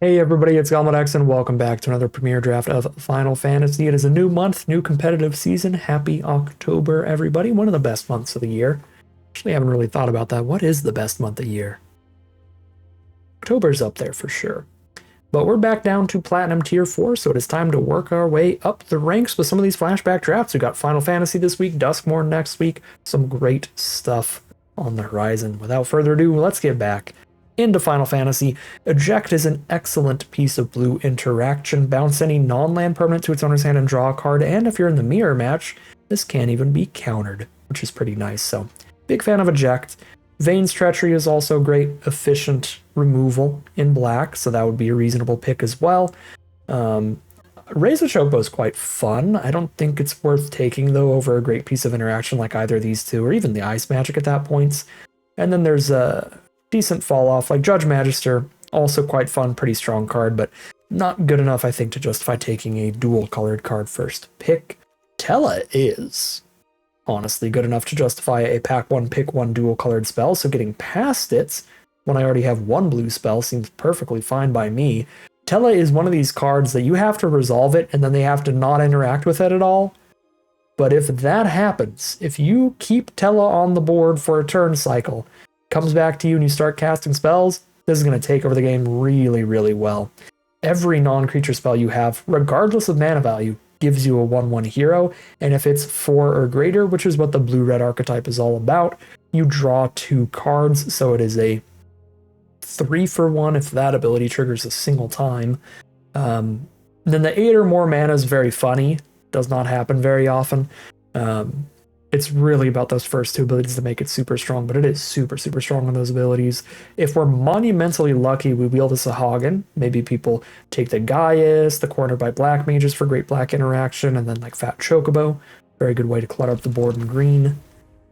Hey everybody, it's Galmadex and welcome back to another premiere draft of Final Fantasy. It is a new month, new competitive season. Happy October, everybody. One of the best months of the year. Actually, I haven't really thought about that. What is the best month of the year? October's up there for sure. But we're back down to Platinum Tier 4, so it is time to work our way up the ranks with some of these flashback drafts. We got Final Fantasy this week, Duskmorn next week. Some great stuff on the horizon. Without further ado, let's get back into Final Fantasy. Eject is an excellent piece of blue interaction. Bounce any non-land permanent to its owner's hand and draw a card, and if you're in the mirror match, this can't even be countered, which is pretty nice. So, big fan of Eject. Vane's Treachery is also great, efficient removal in black, so that would be a reasonable pick as well. Raise the Chocobo is quite fun. I don't think it's worth taking, though, over a great piece of interaction like either of these two, or even the Ice Magic at that point. And then there's a decent fall off like Judge Magister, also quite fun, pretty strong card, but not good enough, I think, to justify taking a dual colored card first pick. Tella is honestly good enough to justify a pack one, pick one dual colored spell, so getting past it when I already have one blue spell seems perfectly fine by me. Tella is one of these cards that you have to resolve it and then they have to not interact with it at all. But if that happens, if you keep Tella on the board for a turn cycle, comes back to you and you start casting spells, this is going to take over the game really, really well. Every non-creature spell you have, regardless of mana value, gives you a 1/1 hero, and if it's 4 or greater, which is what the blue-red archetype is all about, you draw 2 cards, so it is a 3-for-1 if that ability triggers a single time. Then the 8 or more mana is very funny, does not happen very often. It's really about those first 2 abilities to make it super strong, but it is super, super strong on those abilities. If we're monumentally lucky, we wield a Sahagin. Maybe people take the Gaius, the Corner by Black Mages for great black interaction, and then like Fat Chocobo. Very good way to clutter up the board in green.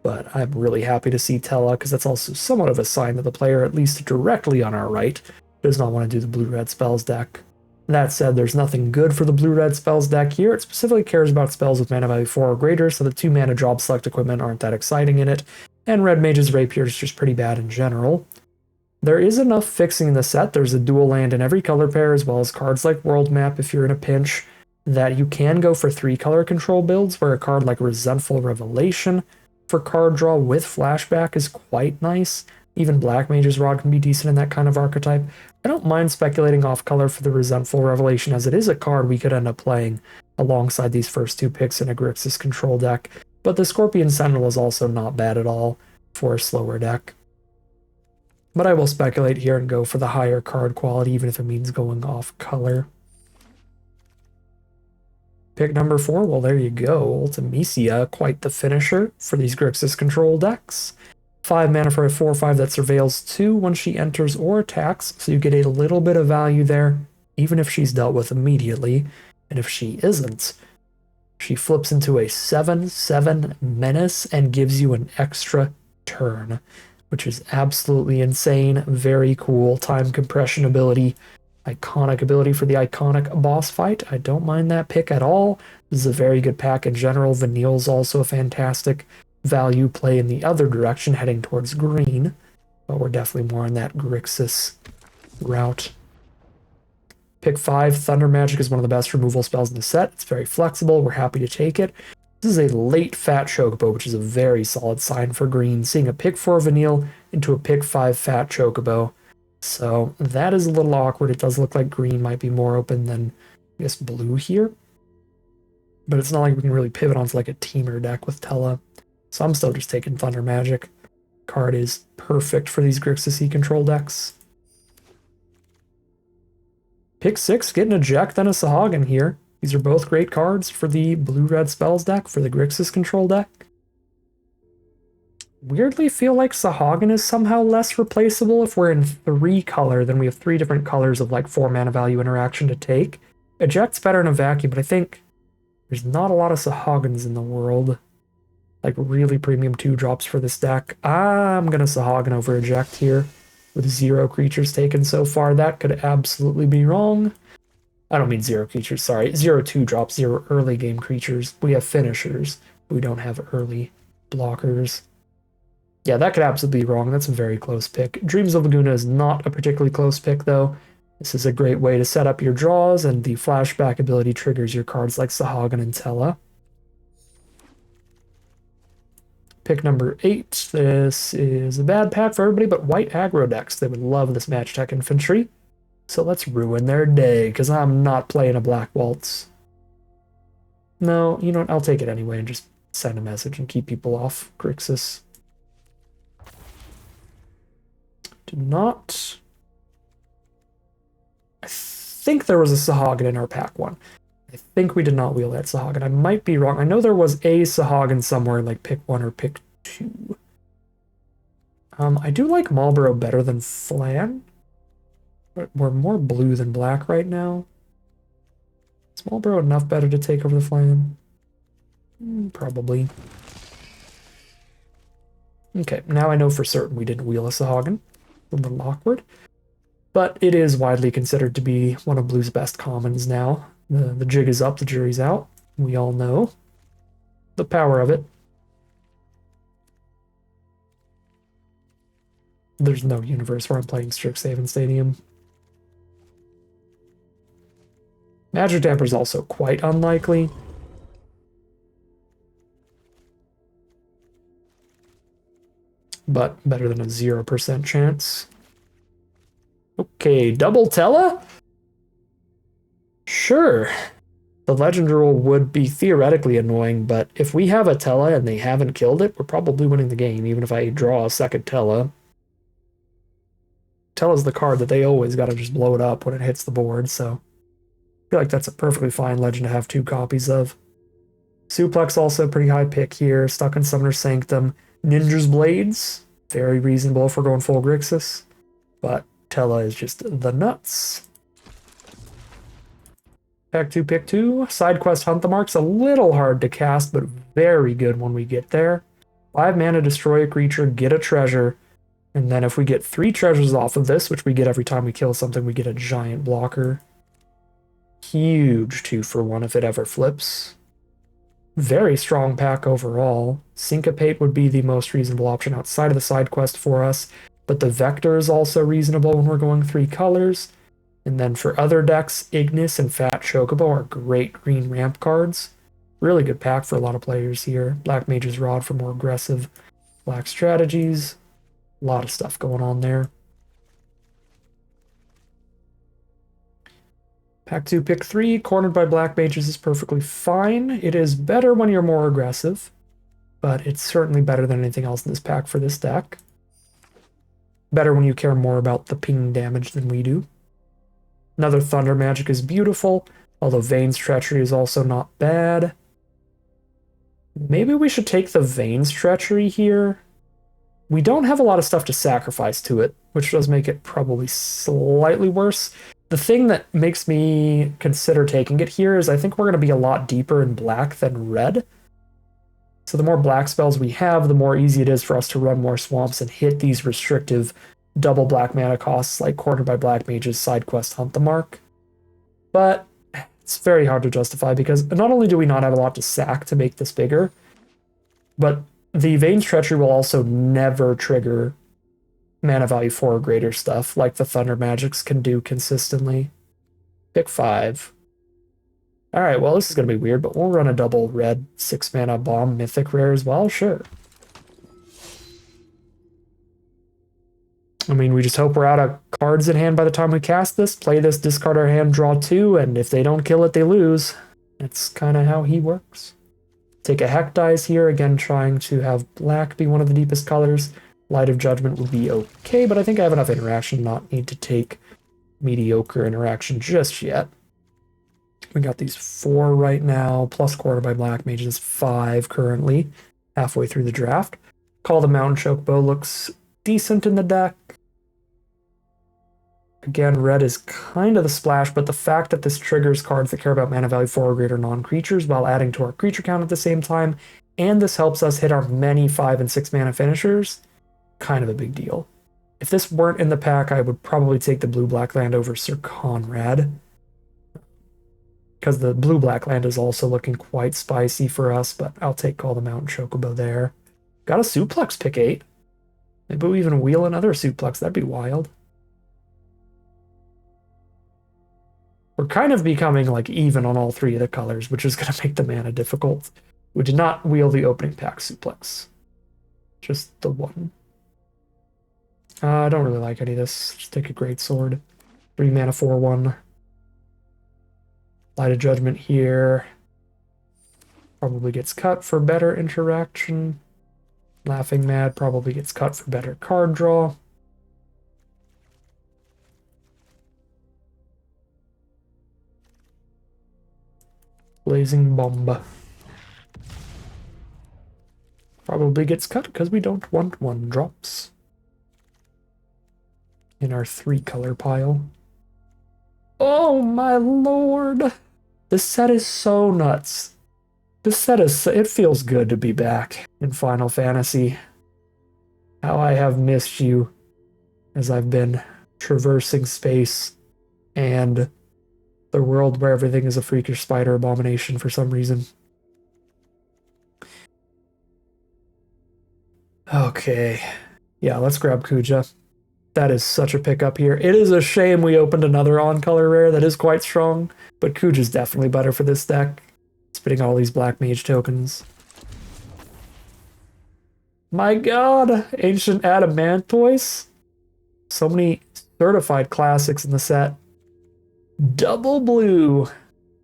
But I'm really happy to see Tella, because that's also somewhat of a sign that the player, at least directly on our right, does not want to do the blue-red spells deck. That said, there's nothing good for the blue-red spells deck here. It specifically cares about spells with mana value 4 or greater, so the 2 mana job select equipment aren't that exciting in it, and Red Mage's Rapier is just pretty bad in general. There is enough fixing in the set. There's a dual land in every color pair, as well as cards like World Map if you're in a pinch, that you can go for 3 color control builds, where a card like Resentful Revelation for card draw with flashback is quite nice. Even Black Mage's Rod can be decent in that kind of archetype. I don't mind speculating off color for the Resentful Revelation, as it is a card we could end up playing alongside these first 2 picks in a Grixis control deck, but the Scorpion Sentinel is also not bad at all for a slower deck. But I will speculate here and go for the higher card quality, even if it means going off color. Pick number 4, well there you go, Ultimisia, quite the finisher for these Grixis control decks. 5 mana for a 4/5 that surveils 2 when she enters or attacks, so you get a little bit of value there, even if she's dealt with immediately. And if she isn't, she flips into a 7/7 menace and gives you an extra turn, which is absolutely insane. Very cool time compression ability. Iconic ability for the iconic boss fight. I don't mind that pick at all. This is a very good pack in general. Vanille's also a fantastic value play in the other direction, heading towards green, but we're definitely more on that Grixis route. Pick 5, Thunder Magic is one of the best removal spells in the set. It's very flexible. We're happy to take it. This is a late Fat Chocobo, which is a very solid sign for green. Seeing a pick 4 Vanille into a pick 5 Fat Chocobo. So that is a little awkward. It does look like green might be more open than, I guess, blue here. But it's not like we can really pivot onto like a teamer deck with Tella. So I'm still just taking Thunder Magic. Card is perfect for these Grixis control decks. Pick 6, get an Eject, then a Sahagin here. These are both great cards for the blue-red spells deck, for the Grixis control deck. Weirdly feel like Sahagin is somehow less replaceable. If we're in 3 color, then we have 3 different colors of like 4 mana value interaction to take. Eject's better in a vacuum, but I think there's not a lot of Sahagins in the world. Like really premium 2 drops for this deck. I'm gonna Sahagin over Eject here with 0 creatures taken so far. That could absolutely be wrong. I don't mean 0 creatures, sorry. 0 2 drops, 0 early game creatures. We have finishers. We don't have early blockers. Yeah, that could absolutely be wrong. That's a very close pick. Dreams of Laguna is not a particularly close pick, though. This is a great way to set up your draws, and the flashback ability triggers your cards like Sahagin and Tella. Pick number 8. This is a bad pack for everybody but white aggro decks. They would love this Match Tech Infantry. So let's ruin their day, because I'm not playing a Black Waltz. No, you know what? I'll take it anyway and just send a message and keep people off Grixis. Did not. I think there was a Sahagin in our pack one. I think we did not wheel that Sahagin. I might be wrong. I know there was a Sahagin somewhere, like pick 1 or pick 2. I do like Marlboro better than Flan. But we're more blue than black right now. Is Marlboro enough better to take over the Flan? Probably. Okay, now I know for certain we didn't wheel a Sahagin. A little awkward. But it is widely considered to be one of blue's best commons now. The jig is up, the jury's out. We all know the power of it. There's no universe where I'm playing Strixhaven Stadium. Magic Damper is also quite unlikely. But better than a 0% chance. Okay, double Tella? Sure. The legend rule would be theoretically annoying, but if we have a Tella and they haven't killed it, we're probably winning the game, even if I draw a second Tella. Tella's the card that they always gotta just blow it up when it hits the board, so I feel like that's a perfectly fine legend to have 2 copies of. Suplex also a pretty high pick here. Stuck in Summoner's Sanctum. Ninja's Blades, very reasonable if we're going full Grixis, but Tella is just the nuts. Pack 2, pick 2. Side quest Hunt the Mark's a little hard to cast, but very good when we get there. 5 mana, destroy a creature, get a treasure, and then if we get 3 treasures off of this, which we get every time we kill something, we get a giant blocker. Huge 2-for-1 if it ever flips. Very strong pack overall. Syncopate would be the most reasonable option outside of the side quest for us, but the Vector is also reasonable when we're going 3 colors. And then for other decks, Ignis and Fat Chocobo are great green ramp cards. Really good pack for a lot of players here. Black Mage's Rod for more aggressive black strategies. A lot of stuff going on there. Pack 2, pick 3. Cornered by Black Mages is perfectly fine. It is better when you're more aggressive, but it's certainly better than anything else in this pack for this deck. Better when you care more about the ping damage than we do. Another Thunder Magic is beautiful, although Vane's Treachery is also not bad. Maybe we should take the Vane's Treachery here. We don't have a lot of stuff to sacrifice to it, which does make it probably slightly worse. The thing that makes me consider taking it here is I think we're going to be a lot deeper in black than red. So the more black spells we have, the more easy it is for us to run more swamps and hit these restrictive double black mana costs like Cornered by Black Mage's side quest Hunt the Mark. But it's very hard to justify because not only do we not have a lot to sack to make this bigger, but the Vane's Treachery will also never trigger mana value 4 or greater stuff like the Thunder Magics can do consistently. Pick 5. Alright, well this is going to be weird, but we'll run a double red 6 mana bomb mythic rare as well, sure. I mean, we just hope we're out of cards in hand by the time we cast this, play this, discard our hand, draw 2, and if they don't kill it, they lose. That's kind of how he works. Take a Heck Dice here, again trying to have black be one of the deepest colors. Light of Judgment would be okay, but I think I have enough interaction not need to take mediocre interaction just yet. We got these 4 right now, plus Cornered by Black Mages 5 currently, halfway through the draft. Call the Mountain Chocobo looks decent in the deck. Again, red is kind of the splash, but the fact that this triggers cards that care about mana value 4 or greater non-creatures while adding to our creature count at the same time, and this helps us hit our many 5 and 6 mana finishers, kind of a big deal. If this weren't in the pack, I would probably take the blue-black land over Sir Conrad, because the blue-black land is also looking quite spicy for us, but I'll take Call the Mountain Chocobo there. Got a Suplex pick 8. Maybe we even wheel another Suplex, that'd be wild. We're kind of becoming like even on all three of the colors, which is going to make the mana difficult. We did not wheel the opening pack suplex. Just the one. I don't really like any of this. Just take a great sword. 3 mana 4/1. Light of Judgment here. Probably gets cut for better interaction. Laughing Mad probably gets cut for better card draw. Blazing Bomb probably gets cut because we don't want 1-drops in our 3-color pile. Oh my lord! This set is so nuts. This set is, it feels good to be back in Final Fantasy. How I have missed you as I've been traversing space and the world where everything is a freakish spider abomination for some reason. Okay. Yeah, let's grab Kuja. That is such a pickup here. It is a shame we opened another on-color rare that is quite strong, but Kuja's definitely better for this deck. Spitting all these black mage tokens. My god! Ancient Adamantoise? So many certified classics in the set. Double blue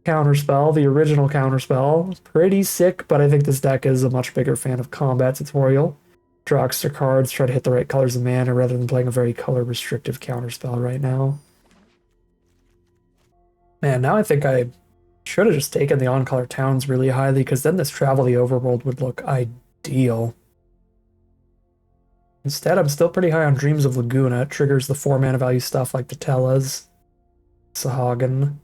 counterspell, the original counterspell. Pretty sick, but I think this deck is a much bigger fan of combat tutorial. Draw extra cards, try to hit the right colors of mana rather than playing a very color restrictive counterspell right now. Man, now I think I should have just taken the on-color towns really highly, because then this Travel the Overworld would look ideal. Instead, I'm still pretty high on Dreams of Laguna. It triggers the 4 mana value stuff like the Tellas. Sahagin.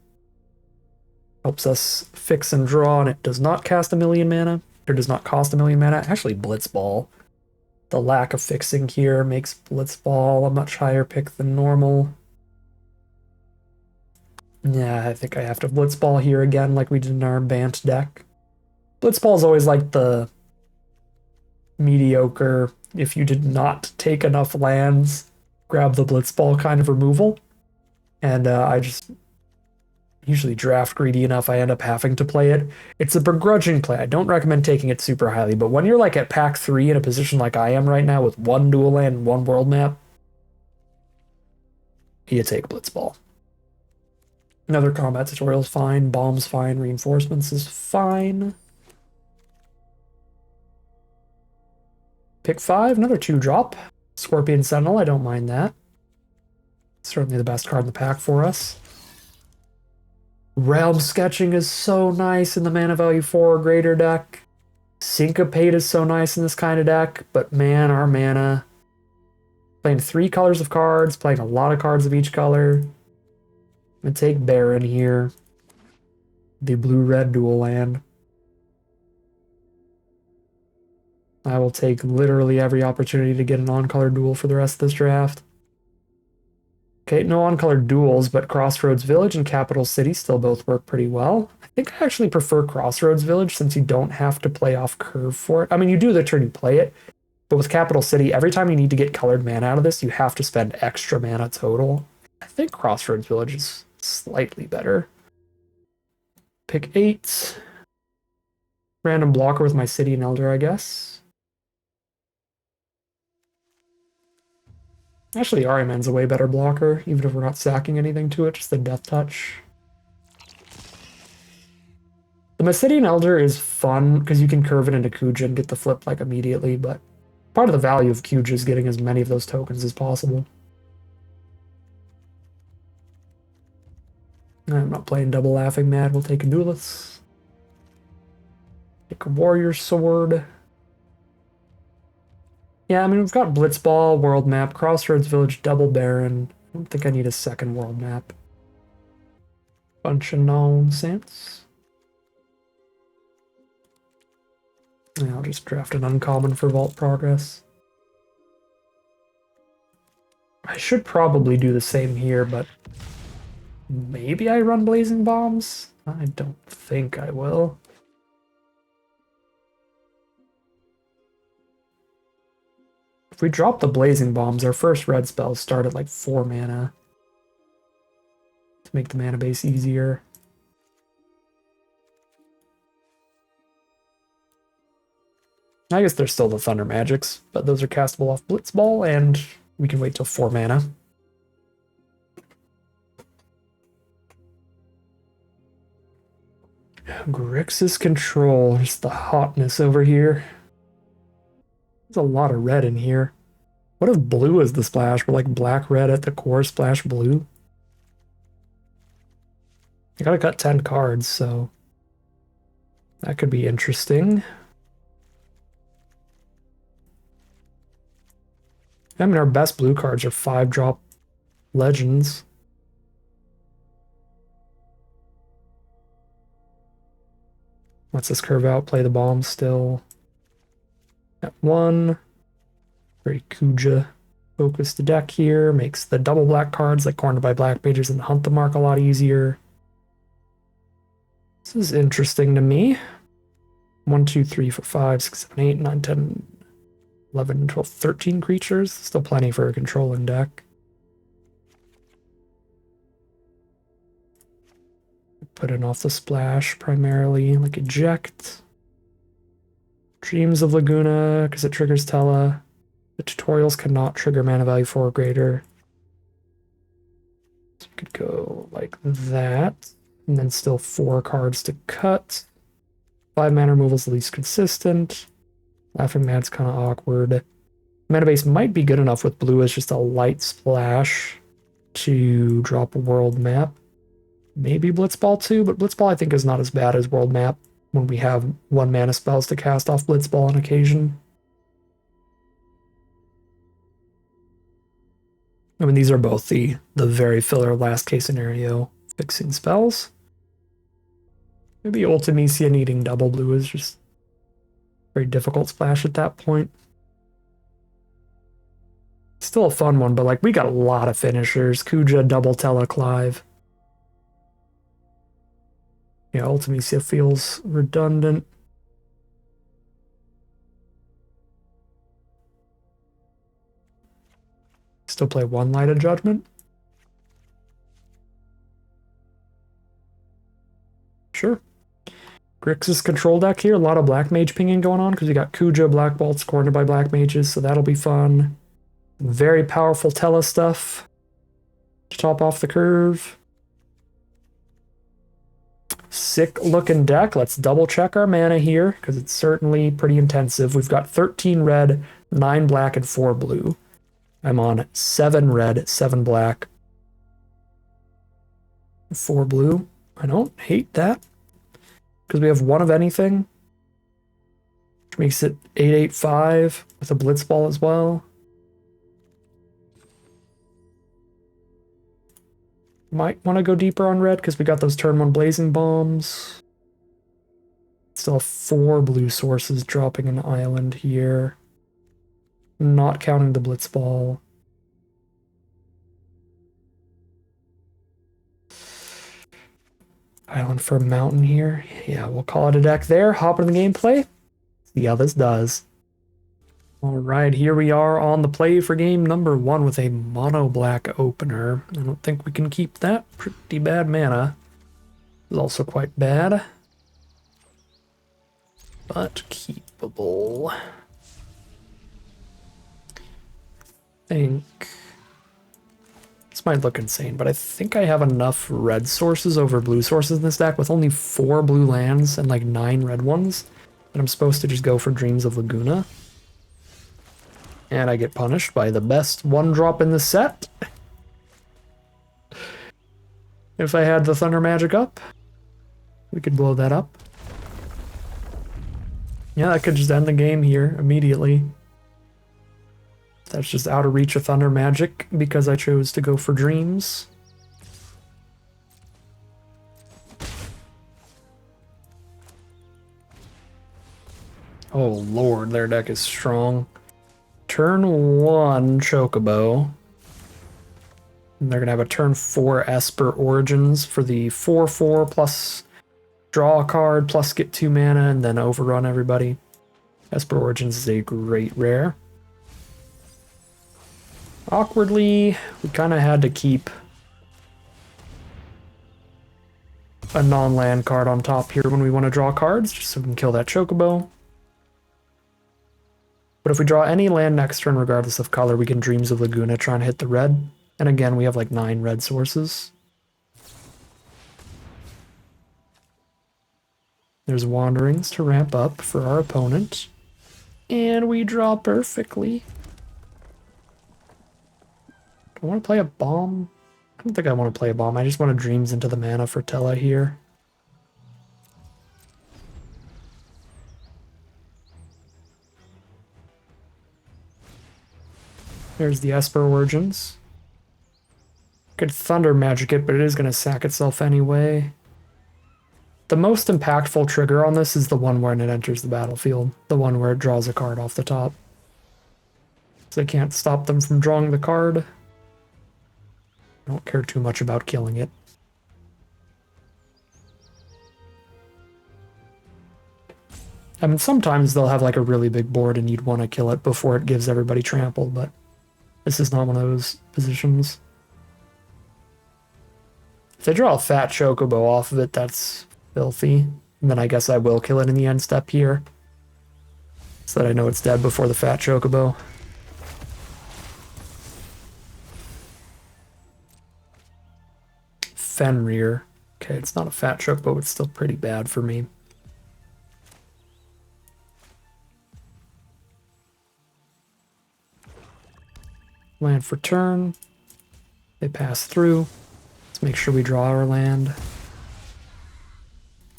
Helps us fix and draw, and it does not cast 1,000,000 mana. Or does not cost 1,000,000 mana. Actually, Blitzball. The lack of fixing here makes Blitzball a much higher pick than normal. Yeah, I think I have to Blitzball here again like we did in our Bant deck. Blitzball is always like the mediocre, if you did not take enough lands, grab the Blitzball kind of removal. And I just usually draft greedy enough, I end up having to play it. It's a begrudging play. I don't recommend taking it super highly, but when you're like at pack 3 in a position like I am right now with 1 dual land and 1 world map, you take Blitzball. Another combat tutorial is fine, bombs fine, reinforcements is fine. Pick 5, another 2-drop. Scorpion Sentinel, I don't mind that. Certainly the best card in the pack for us. Realm Sketching is so nice in the mana value 4 or greater deck. Syncopate is so nice in this kind of deck, but man, our mana. Playing 3 colors of cards, playing a lot of cards of each color. I'm gonna take Baron here. The blue-red dual land. I will take literally every opportunity to get an on-color duel for the rest of this draft. Okay, no on-color duels, but Crossroads Village and Capital City still both work pretty well. I think I actually prefer Crossroads Village since you don't have to play off curve for it. I mean, you do the turn you play it, but with Capital City, every time you need to get colored mana out of this, you have to spend extra mana total. I think Crossroads Village is slightly better. Pick 8. Random blocker with my City and Elder, I guess. Actually, Ariman's a way better blocker, even if we're not sacking anything to it, just the Death Touch. The Mysidian Elder is fun, because you can curve it into Kuja and get the flip like immediately, but part of the value of Kuja is getting as many of those tokens as possible. I'm not playing double Laughing Mad, we'll take a Duelist. Take a Warrior Sword. Yeah, I mean, we've got Blitzball, World Map, Crossroads Village, Double Baron. I don't think I need a second World Map. Bunch of nonsense. Yeah, I'll just draft an uncommon for Vault Progress. I should probably do the same here, but maybe I run Blazing Bombs? I don't think I will. If we drop the Blazing Bombs, our first red spells start at like 4 mana. to make the mana base easier. I guess there's still the Thunder Magics, but those are castable off Blitzball, and we can wait till 4 mana. Grixis Control, just the hotness over here. There's a lot of red in here. What if blue is the splash? We're like black-red at the core, splash blue. I gotta cut 10 cards, so that could be interesting. I mean, our best blue cards are 5-drop legends. Lets us curve out, play the bomb still. At 1. Very Kuja focused deck here. Makes the double black cards like Cornered by Black Mages and Hunt the Mark a lot easier. This is interesting to me. 1, 2, 3, 4, 5, 6, 7, 8, 9, 10, 11, 12, 13 creatures. Still plenty for a controlling deck. Put in off the splash primarily, like eject. Dreams of Laguna, because it triggers Tela. The tutorials cannot trigger mana value 4 or greater. So we could go like that. And then still 4 cards to cut. 5 mana removal is the least consistent. Laughing Mad's kind of awkward. Mana base might be good enough with blue as just a light splash to drop a world map. Maybe Blitzball too, but Blitzball I think is not as bad as world map when we have 1 mana spells to cast off Blitzball on occasion. I mean, these are both the very filler last case scenario fixing spells. Maybe Ultimisia needing double blue is just very difficult splash at that point. Still a fun one, but like we got a lot of finishers. Kuja, double Tela, Clive. Yeah, Ultimisia feels redundant. Still play 1 Light of Judgment. Sure. Grixis control deck here. A lot of Black Mage pinging going on because we got Kuja, Black Bolts, Cornered by Black Mages, so that'll be fun. Very powerful Tela stuff to top off the curve. Sick looking deck. Let's double check our mana here because it's certainly pretty intensive. We've got 13 red, 9 black, and 4 blue. I'm on 7 red, 7 black, 4 blue. I don't hate that because we have 1 of anything, which makes it 8/8/5 with a Blitzball as well. Might want to go deeper on red because we got those turn 1 Blazing Bombs. Still have 4 blue sources dropping an island here. Not counting the Blitzball. Island for a mountain here. Yeah, we'll call it a deck there. Hop in the gameplay. See how this does. Alright, here we are on the play for game number 1 with a mono black opener. I don't think we can keep that. Pretty bad mana. Is also quite bad. But keepable. I think this might look insane, but I think I have enough red sources over blue sources in this deck with only 4 blue lands and like 9 red ones. And I'm supposed to just go for Dreams of Laguna. And I get punished by the best 1-drop in the set. If I had the Thunder Magic up, we could blow that up. Yeah, that could just end the game here immediately. That's just out of reach of Thunder Magic because I chose to go for Dreams. Oh lord, their deck is strong. Turn 1 Chocobo. And they're going to have a turn 4 Esper Origins for the 4/4 plus draw a card plus get 2 mana and then overrun everybody. Esper Origins is a great rare. Awkwardly, we kind of had to keep a non-land card on top here when we want to draw cards, just so we can kill that Chocobo. But if we draw any land next turn, regardless of color, we can Dreams of Laguna try and hit the red. And again, we have like 9 red sources. There's Wanderings to ramp up for our opponent. And we draw perfectly. Do I want to play a bomb? I don't think I want to play a bomb. I just want to Dreams into the mana for Tella here. There's the Esper Origins. Could Thunder Magic it, but it is going to sack itself anyway. The most impactful trigger on this is the one when it enters the battlefield. The one where it draws a card off the top. So they can't stop them from drawing the card. I don't care too much about killing it. I mean, sometimes they'll have like a really big board and you'd want to kill it before it gives everybody trampled, but this is not one of those positions. If they draw a fat Chocobo off of it, that's filthy. And then I guess I will kill it in the end step here, so that I know it's dead before the fat Chocobo. Fenrir. Okay, it's not a fat Chocobo, but it's still pretty bad for me. Land for turn. They pass through. Let's make sure we draw our land.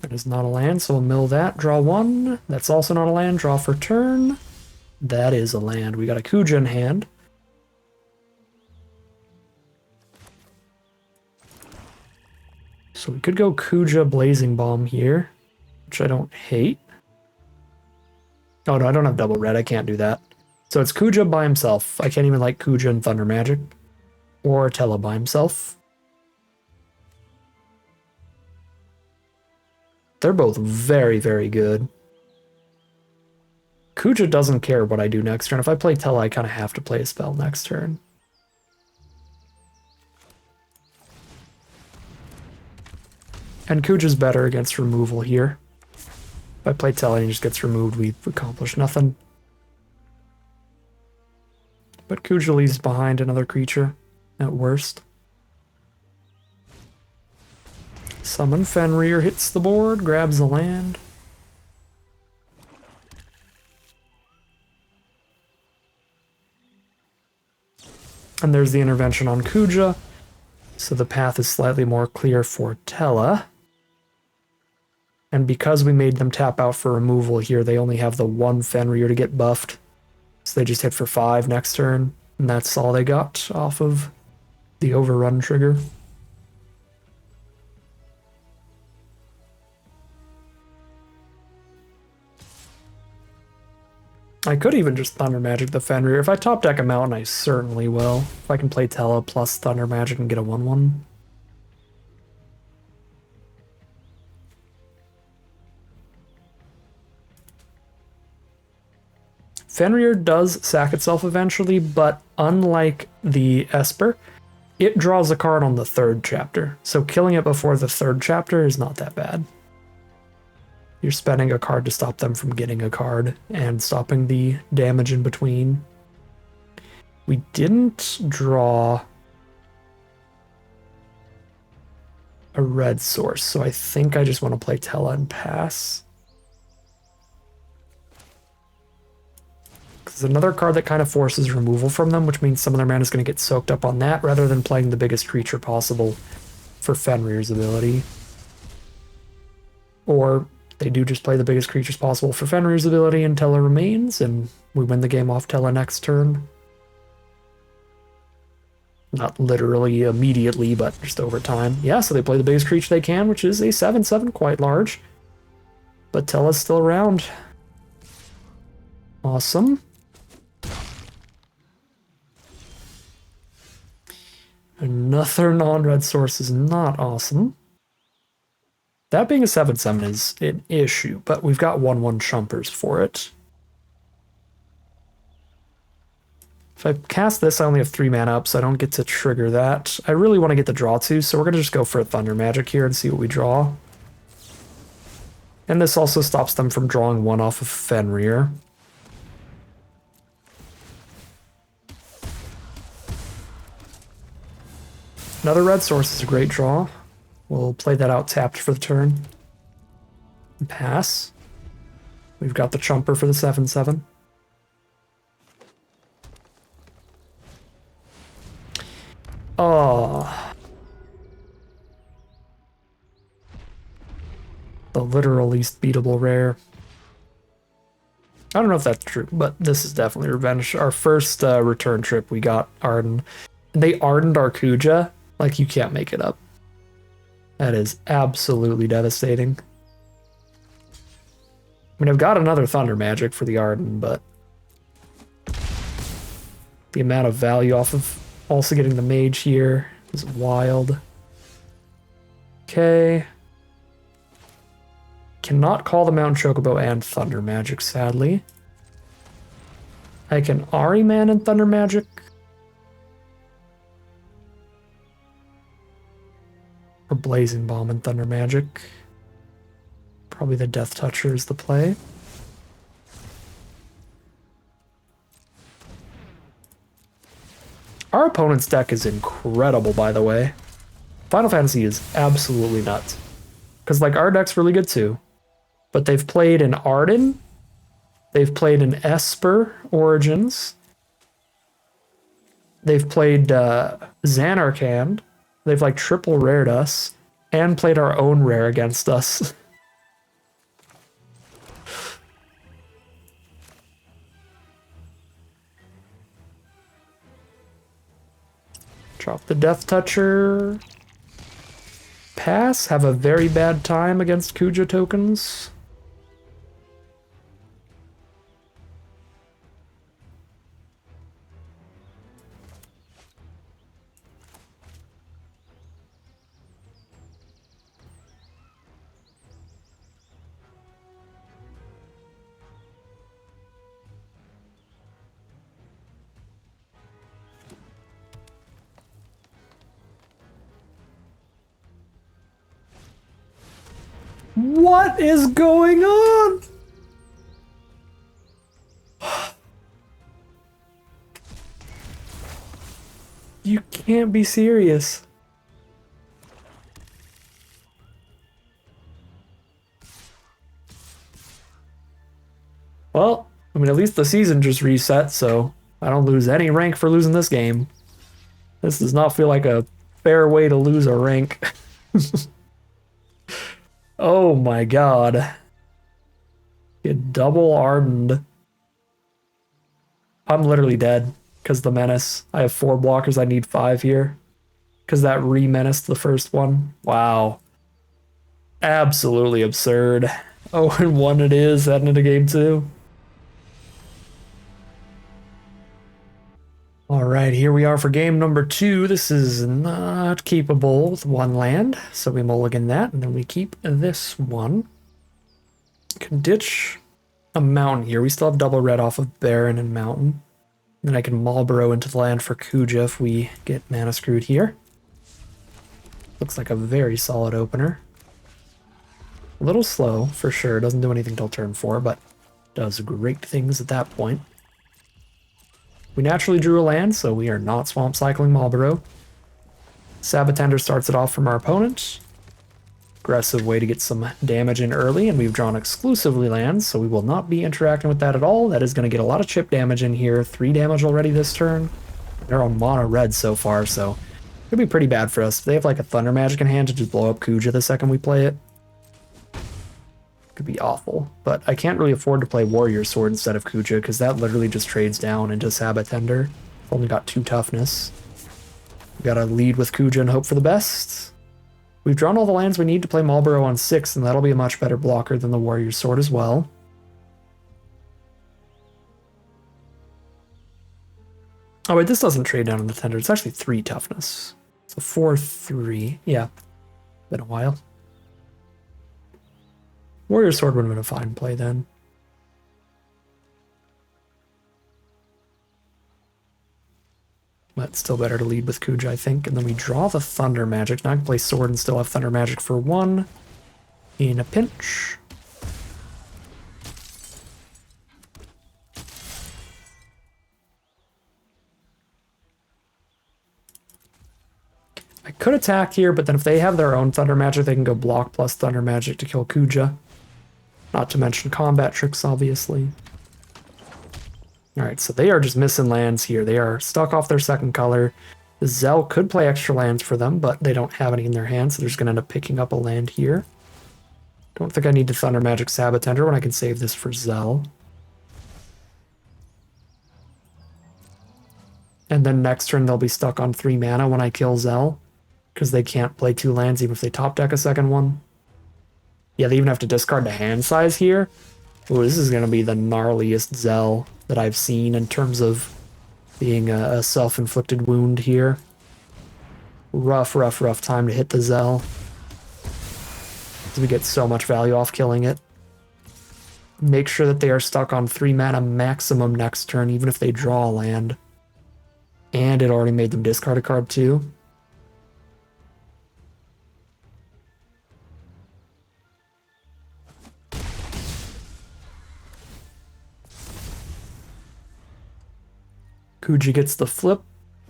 That is not a land, so we'll mill that. Draw 1. That's also not a land. Draw for turn. That is a land. We got a Kuja in hand. So we could go Kuja Blazing Bomb here, which I don't hate. Oh no, I don't have double red. I can't do that. So it's Kuja by himself. I can't even like Kuja and Thunder Magic. Or Tella by himself. They're both very, very good. Kuja doesn't care what I do next turn. If I play Tella, I kind of have to play a spell next turn. And Kuja's better against removal here. If I play Tella and he just gets removed, we've accomplished nothing. But Kuja leaves behind another creature, at worst. Summon Fenrir hits the board, grabs the land. And there's the intervention on Kuja, so the path is slightly more clear for Tella. And because we made them tap out for removal here, they only have the 1 Fenrir to get buffed. So they just hit for 5 next turn, and that's all they got off of the overrun trigger. I could even just Thunder Magic the Fenrir. If I top deck a mountain, I certainly will. If I can play Tella plus Thunder Magic and get a 1/1. Fenrir does sack itself eventually, but unlike the Esper, it draws a card on the 3rd chapter. So killing it before the 3rd chapter is not that bad. You're spending a card to stop them from getting a card and stopping the damage in between. We didn't draw a red source, so I think I just want to play Tella and pass. Because another card that kind of forces removal from them, which means some of their mana is going to get soaked up on that rather than playing the biggest creature possible for Fenrir's ability. Or they do just play the biggest creatures possible for Fenrir's ability and Tella remains, and we win the game off Tella next turn. Not literally immediately, but just over time. Yeah, so they play the biggest creature they can, which is a 7/7, quite large. But Tella's still around. Awesome. Another non-red source is not awesome. That being a 7/7 is an issue, but we've got 1/1 chumpers for it. If I cast this, I only have 3 mana up, so I don't get to trigger that. I really want to get the draw too, so we're going to just go for a Thunder Magic here and see what we draw. And this also stops them from drawing 1 off of Fenrir. Another red source is a great draw. We'll play that out tapped for the turn. And pass. We've got the Chumper for the 7/7. Oh. The literal least beatable rare. I don't know if that's true, but this is definitely revenge. Our first return trip, we got Arden. They Ardened our Kuja. Like, you can't make it up. That is absolutely devastating. I mean, I've got another Thunder Magic for the Arden, but the amount of value off of also getting the Mage here is wild. Okay. Cannot call the Mountain Chocobo and Thunder Magic, sadly. I can Ahriman and Thunder Magic. Or Blazing Bomb and Thunder Magic. Probably the Death Toucher is the play. Our opponent's deck is incredible, by the way. Final Fantasy is absolutely nuts. Because, like, our deck's really good too. But they've played an Arden. They've played an Esper Origins. They've played Xanarkand. They've, like, triple rared us. And played our own rare against us. Drop the Death Toucher. Pass. Have a very bad time against Kuja tokens. What is going on? You can't be serious. Well, I mean, at least the season just reset, so I don't lose any rank for losing this game. This does not feel like a fair way to lose a rank. Oh my god. Get double Ardened. I'm literally dead because the Menace. I have 4 blockers, I need 5 here. Because that re-menaced the first one. Wow. Absolutely absurd. Oh, and 1 it is, heading into game 2. Alright, here we are for game number 2. This is not keepable with 1 land, so we mulligan that, and then we keep this one. Can ditch a mountain here. We still have double red off of Baron and Mountain. Then I can Marlborough into the land for Kuja if we get mana screwed here. Looks like a very solid opener. A little slow, for sure. Doesn't do anything till turn 4, but does great things at that point. We naturally drew a land, so we are not swamp cycling Marlborough. Sabatender starts it off from our opponent. Aggressive way to get some damage in early, and we've drawn exclusively lands, so we will not be interacting with that at all. That is going to get a lot of chip damage in here. 3 damage already this turn. They're on mono red so far, so it could be pretty bad for us. They have like a Thunder Magic in hand to just blow up Kuja the second we play it. Could be awful, but I can't really afford to play Warrior Sword instead of Kuja because that literally just trades down into Sabatender. Only got 2 toughness. We gotta lead with Kuja and hope for the best. We've drawn all the lands we need to play Marlborough on 6, and that'll be a much better blocker than the Warrior Sword as well. Oh wait, this doesn't trade down into Tender. It's actually 3 toughness. So 4-3. Yeah, been a while. Warrior Sword would have been a fine play then. But still better to lead with Kuja, I think. And then we draw the Thunder Magic. Now I can play Sword and still have Thunder Magic for 1 in a pinch. I could attack here, but then if they have their own Thunder Magic, they can go block plus Thunder Magic to kill Kuja. Not to mention combat tricks, obviously. Alright, so they are just missing lands here. They are stuck off their second color. Zell could play extra lands for them, but they don't have any in their hand, so they're just going to end up picking up a land here. Don't think I need to Thunder Magic Sabotender when I can save this for Zell. And then next turn they'll be stuck on 3 mana when I kill Zell, because they can't play 2 lands even if they top deck a second one. Yeah, they even have to discard the hand size here. Ooh, this is going to be the gnarliest Zell that I've seen in terms of being a self-inflicted wound here. Rough time to hit the Zell. We get so much value off killing it. Make sure that they are stuck on 3 mana maximum next turn, even if they draw a land. And it already made them discard a card too. Kuja gets the flip.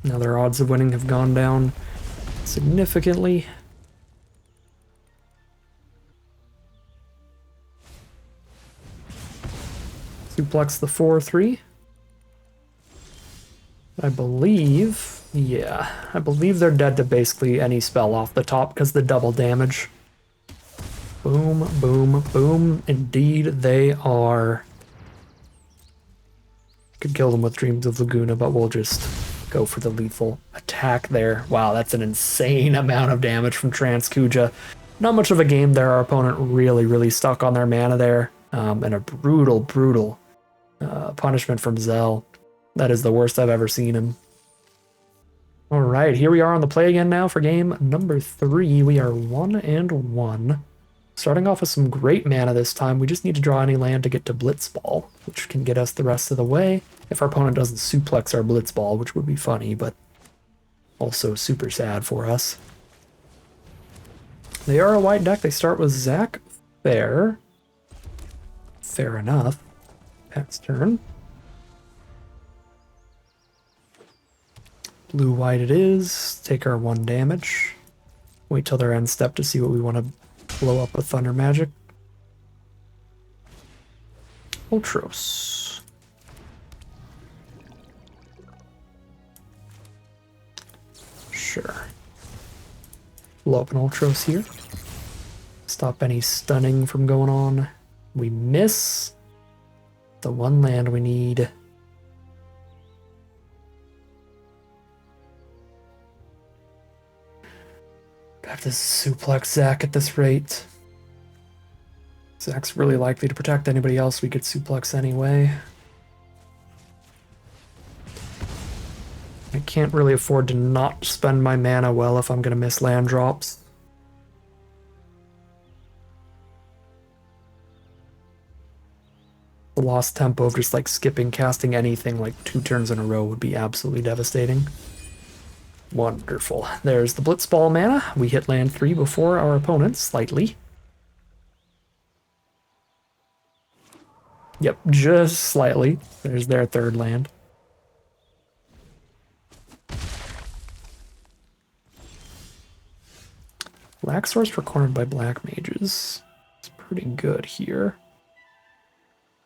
Now their odds of winning have gone down significantly. Suplex the 4/3. I believe, yeah, I believe they're dead to basically any spell off the top because the double damage. Boom, boom, boom. Indeed, they are. Could kill them with Dreams of Laguna, but we'll just go for the lethal attack there. Wow, that's an insane amount of damage from Trance Kuja. Not much of a game there. Our opponent really stuck on their mana there. And a brutal punishment from Zell. That is the worst I've ever seen him. All right, here we are on the play again now for game number 3. We are 1-1. Starting off with some great mana this time. We just need to draw any land to get to Blitzball, which can get us the rest of the way. If our opponent doesn't suplex our Blitzball, which would be funny, but also super sad for us. They are a white deck. They start with Zach Fair. Fair enough. Pat's turn. Blue-white it is. Take our 1 damage. Wait till their end step to see what we want to blow up with Thunder Magic. Ultros. Sure. Blow up an Ultros here. Stop any stunning from going on. We miss the 1 land we need. Have to suplex Zach at this rate. Zach's really likely to protect anybody else we could suplex anyway. I can't really afford to not spend my mana well if I'm going to miss land drops. The lost tempo of just like skipping casting anything like 2 turns in a row would be absolutely devastating. Wonderful. There's the Blitzball mana. We hit land 3 before our opponent, slightly. Yep, just slightly. There's their 3rd land. Black Source were cornered by black mages. It's pretty good here.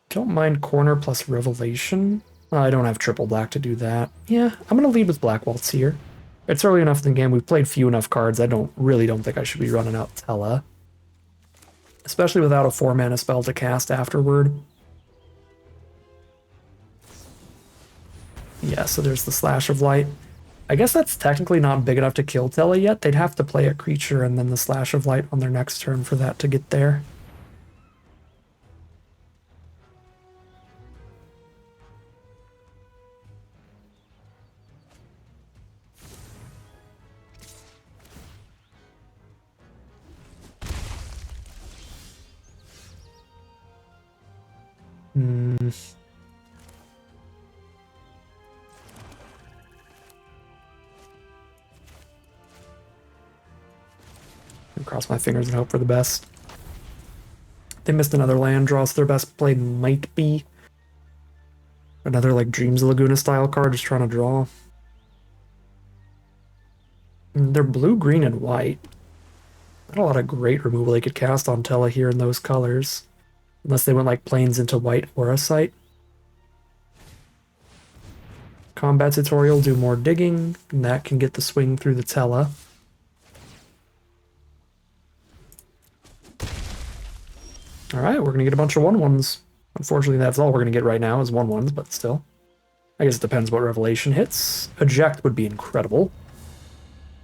Don't mind corner plus revelation. I don't have triple black to do that. Yeah, I'm going to lead with Black Waltz here. It's early enough in the game. We've played few enough cards. I don't think I should be running out Tella. Especially without a 4 mana spell to cast afterward. Yeah, so there's the Slash of Light. I guess that's technically not big enough to kill Tella yet. They'd have to play a creature and then the Slash of Light on their next turn for that to get there. Cross my fingers and hope for the best. They missed another land draw, so their best play might be another like Dreams of Laguna style card, just trying to draw. And they're blue, green, and white. Not a lot of great removal they could cast on Tela here in those colors. Unless they went like planes into white Aura Sight. Combat Tutorial, do more digging, and that can get the swing through the Tela. Alright, we're going to get a bunch of 1/1s. Unfortunately, that's all we're going to get right now is 1/1s, but still. I guess it depends what Revelation hits. Eject would be incredible.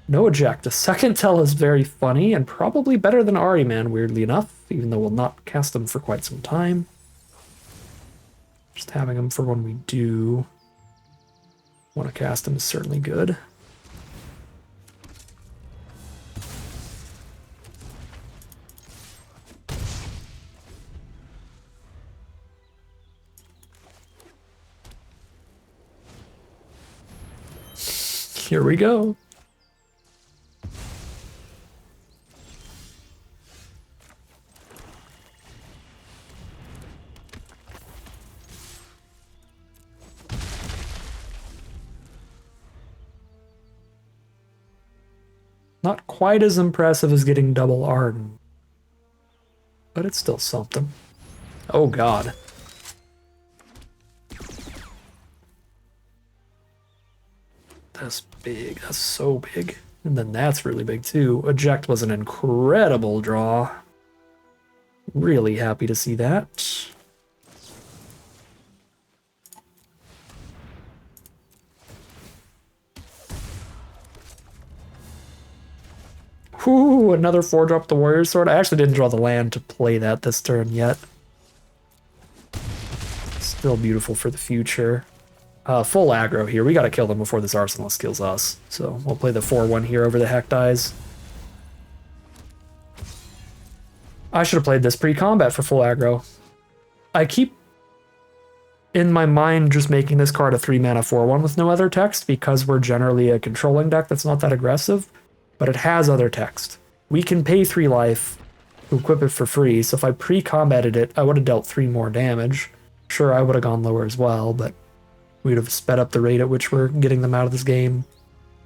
No Eject. A second Tela is very funny, and probably better than Ahriman, weirdly enough, even though we'll not cast them for quite some time. Just having them for when we do want to cast them is certainly good. Here we go. Not quite as impressive as getting double Arden, but it's still something. Oh god. That's big. That's so big. And then that's really big too. Eject was an incredible draw. Really happy to see that. Whew, another 4-drop the Warrior Sword. I actually didn't draw the land to play that this turn yet. Still beautiful for the future. Full aggro here. We gotta kill them before this Arsenalist kills us. So we'll play the 4/1 here over the Hectize. I should have played this pre-combat for full aggro. I keep in my mind just making this card a 3-mana 4/1 with no other text because we're generally a controlling deck that's not that aggressive. But it has other text. We can pay 3 life to equip it for free, so if I pre-combated it, I would have dealt 3 more damage. Sure, I would have gone lower as well, but we'd have sped up the rate at which we're getting them out of this game,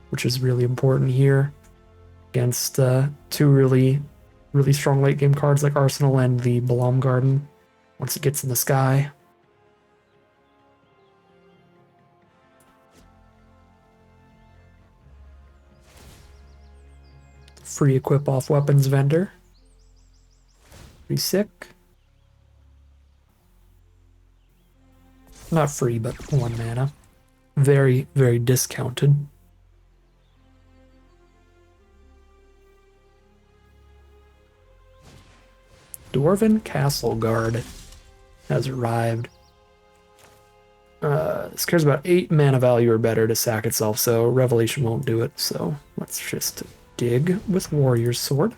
which is really important here against 2 really strong late game cards like Arsenal and the Balam Garden once it gets in the sky. Free equip off weapons vendor. Pretty sick. Not free, but 1 mana. Very, very discounted. Dwarven Castle Guard has arrived. This cares about 8 mana value or better to sack itself, so Revelation won't do it, so let's just dig with Warrior's Sword.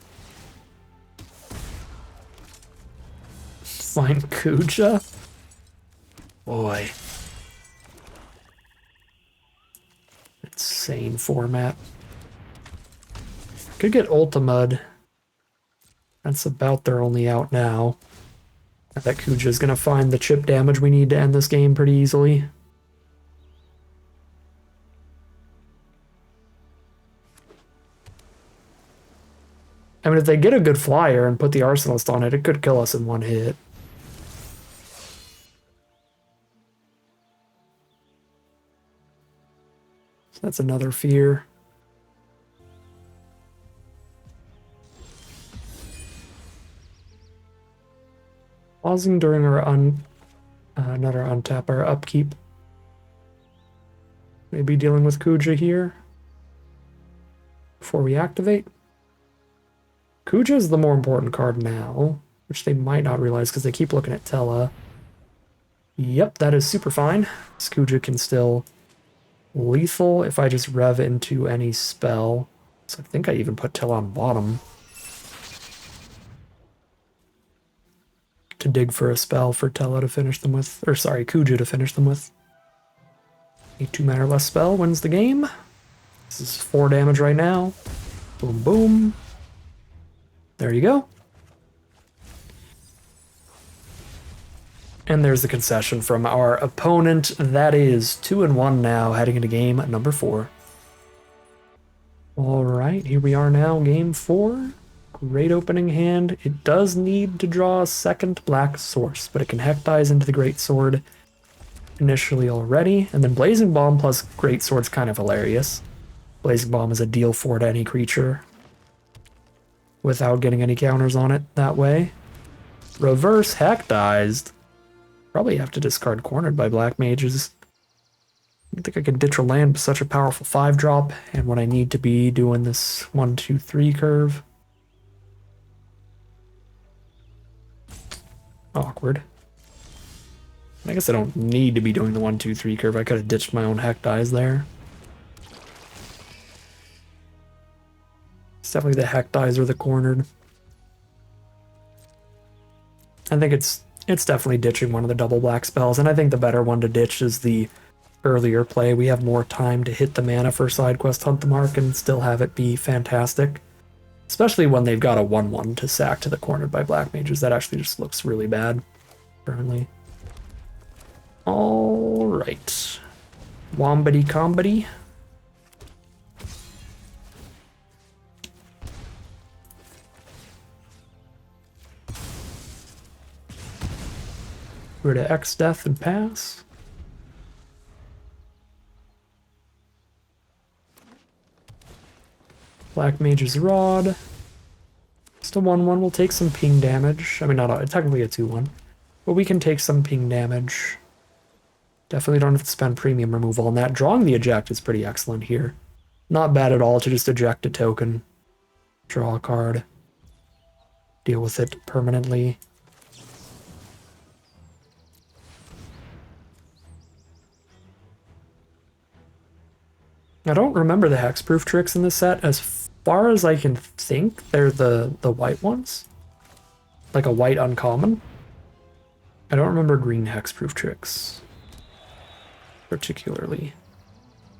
Find Kuja. Boy. Insane format. Could get Ultimud. That's about their only out now. I bet Kuja's gonna find the chip damage we need to end this game pretty easily. I mean, if they get a good flyer and put the Arsenalist on it, it could kill us in 1 hit. So that's another fear. Pausing during our not our untap, our upkeep. Maybe dealing with Kuja here before we activate. Kuja is the more important card now, which they might not realize because they keep looking at Tela. Yep, that is super fine. This Kuja can still lethal if I just rev into any spell. So I think I even put Tela on bottom to dig for a spell for Tela to finish them with, or sorry, Kuja to finish them with. A 2 mana or less spell wins the game. This is 4 damage right now. Boom, boom. There you go. And there's the concession from our opponent. That is 2-1 now, heading into game number 4. All right, here we are now, game 4. Great opening hand. It does need to draw a second black source, but it can Hectize into the Great Sword initially already. And then Blazing Bomb plus Great Sword's kind of hilarious. Blazing Bomb is a deal 4 to any creature without getting any counters on it that way. Reverse Hectized. Probably have to discard Cornered by Black Mages. I don't think I can ditch a land with such a powerful 5-drop, and when I need to be doing this 1-2-3 curve. Awkward. I guess I don't need to be doing the 1-2-3 curve. I could have ditched my own Hectize there. It's definitely the Hectize or the Cornered. I think it's definitely ditching one of the double black spells, and I think the better one to ditch is the earlier play. We have more time to hit the mana for side quest Hunt the Mark and still have it be fantastic. Especially when they've got a 1-1 to sack to the Cornered by Black Mages. That actually just looks really bad currently. Alright. Wombity combity. We're to X Death and pass. Black Mage's Rod. Just a 1-1. We'll take some ping damage. I mean, not technically a 2-1. But we can take some ping damage. Definitely don't have to spend premium removal on that. Drawing the eject is pretty excellent here. Not bad at all to just eject a token. Draw a card. Deal with it permanently. I don't remember the hexproof tricks in this set. As far as I can think, they're the white ones. Like a white uncommon. I don't remember green hexproof tricks particularly.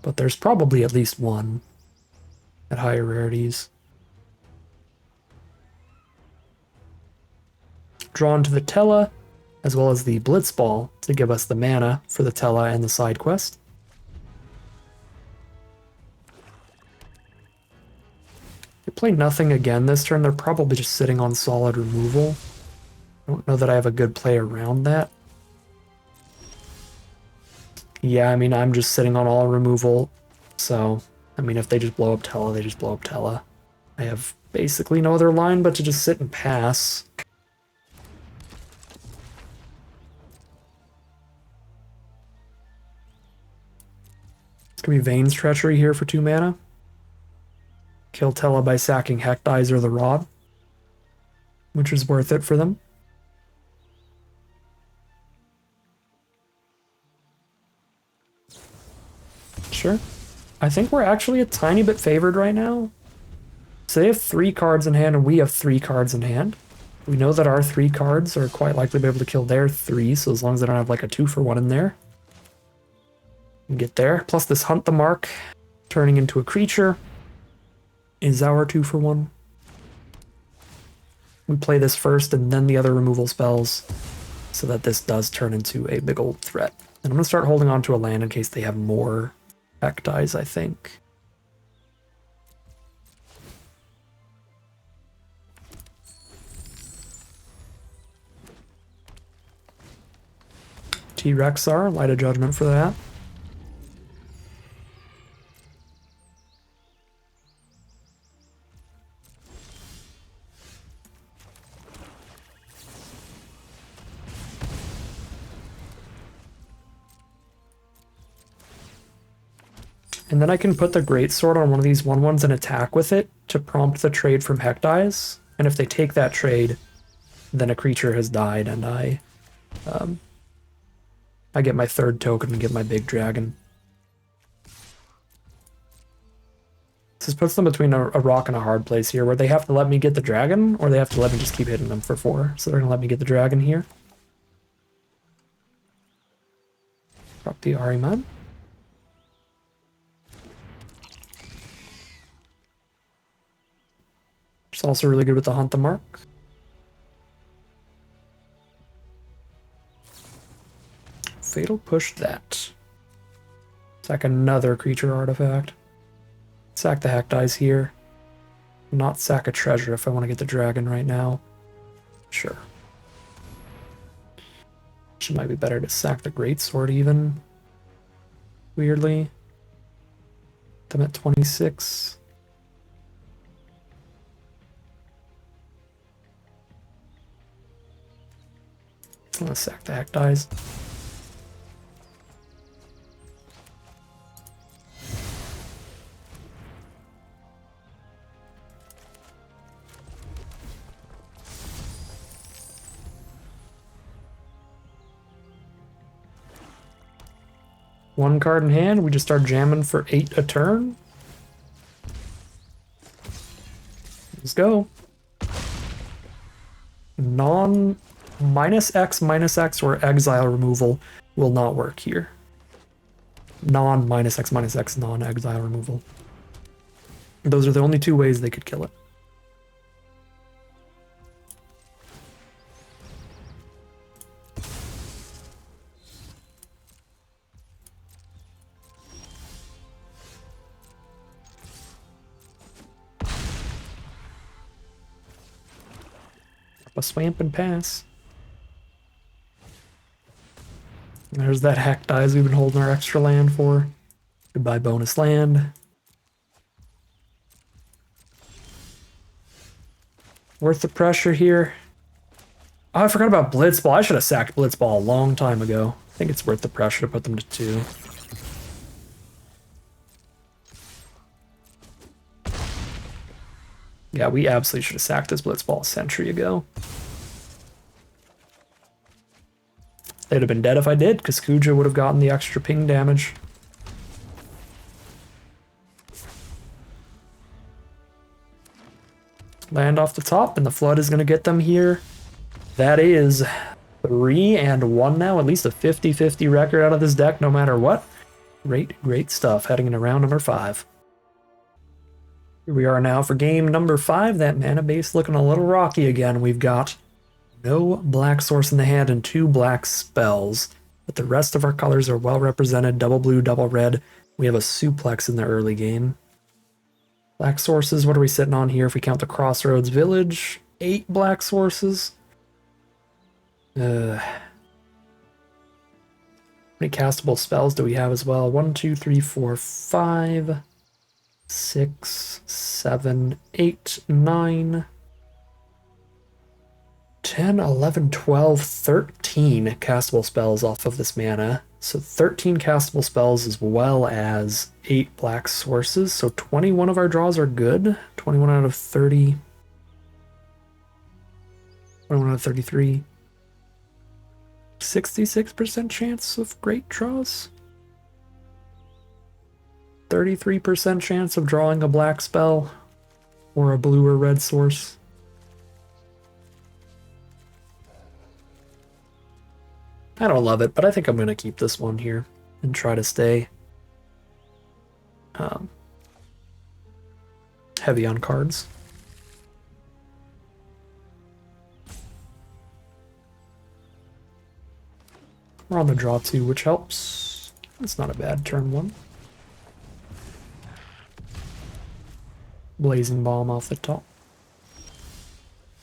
But there's probably at least one at higher rarities. Drawn to the Tella, as well as the Blitzball to give us the mana for the Tella and the side quest. They play nothing again this turn. They're probably just sitting on solid removal. I don't know that I have a good play around that. Yeah, I mean, I'm just sitting on all removal. So, I mean, if they just blow up Tella, they just blow up Tella. I have basically no other line but to just sit and pass. It's going to be Vane's Treachery here for 2 mana. Kill Tella by sacking Hectize or the Rod, which is worth it for them. Sure. I think we're actually a tiny bit favored right now. So they have 3 cards in hand and we have 3 cards in hand. We know that our 3 cards are quite likely to be able to kill their 3, so as long as they don't have like a 2-for-1 in there. We can get there. Plus this Hunt the Mark, turning into a creature, is our 2-for-1. We play this first and then the other removal spells so that this does turn into a big old threat. And I'm going to start holding on to a land in case they have more Hectize, I think. T-Rexar, Light of Judgment for that. And then I can put the Greatsword on one of these 1-1s and attack with it to prompt the trade from Hectize. And if they take that trade, then a creature has died and I get my 3rd token and get my big dragon. This puts them between a rock and a hard place here, where they have to let me get the dragon, or they have to let me just keep hitting them for 4. So they're going to let me get the dragon here. Drop the Ahriman. It's also really good with the Hunt the Mark. Fatal Push that. Sack another creature artifact. Sack the Hack Dice here. Not sack a treasure if I want to get the dragon right now. Sure. It might be better to sack the Greatsword even. Weirdly. I'm at 26. I'm gonna sack the Hack Dice. One card in hand, we just start jamming for 8 a turn. Let's go. -X or exile removal will not work here. -X, non-exile removal. Those are the only two ways they could kill it. A swamp and pass. There's that Hack Dice we've been holding our extra land for. Goodbye bonus land. Worth the pressure here. Oh, I forgot about Blitzball. I should have sacked Blitzball a long time ago. I think it's worth the pressure to put them to 2. Yeah, we absolutely should have sacked this Blitzball a century ago. They'd have been dead if I did, because Kuja would have gotten the extra ping damage. Land off the top, and the Flood is going to get them here. That is 3-1 now, at least a 50-50 record out of this deck, no matter what. Great stuff, heading into round number 5. Here we are now for game number 5. That mana base looking a little rocky again. We've got no black source in the hand and 2 black spells, but the rest of our colors are well represented. Double blue, double red. We have a suplex in the early game. Black sources, what are we sitting on here if we count the Crossroads Village? 8 black sources. How many castable spells do we have as well? 1, 2, 3, 4, 5, 6, 7, 8, 9, 10, 11, 12, 13 castable spells off of this mana. So 13 castable spells as well as 8 black sources. So 21 of our draws are good. 21 out of 30. 21 out of 33. 66% chance of great draws. 33% chance of drawing a black spell or a blue or red source. I don't love it, but I think I'm going to keep this one here and try to stay heavy on cards. We're on the draw 2, which helps. It's not a bad turn 1. Blazing Bomb off the top.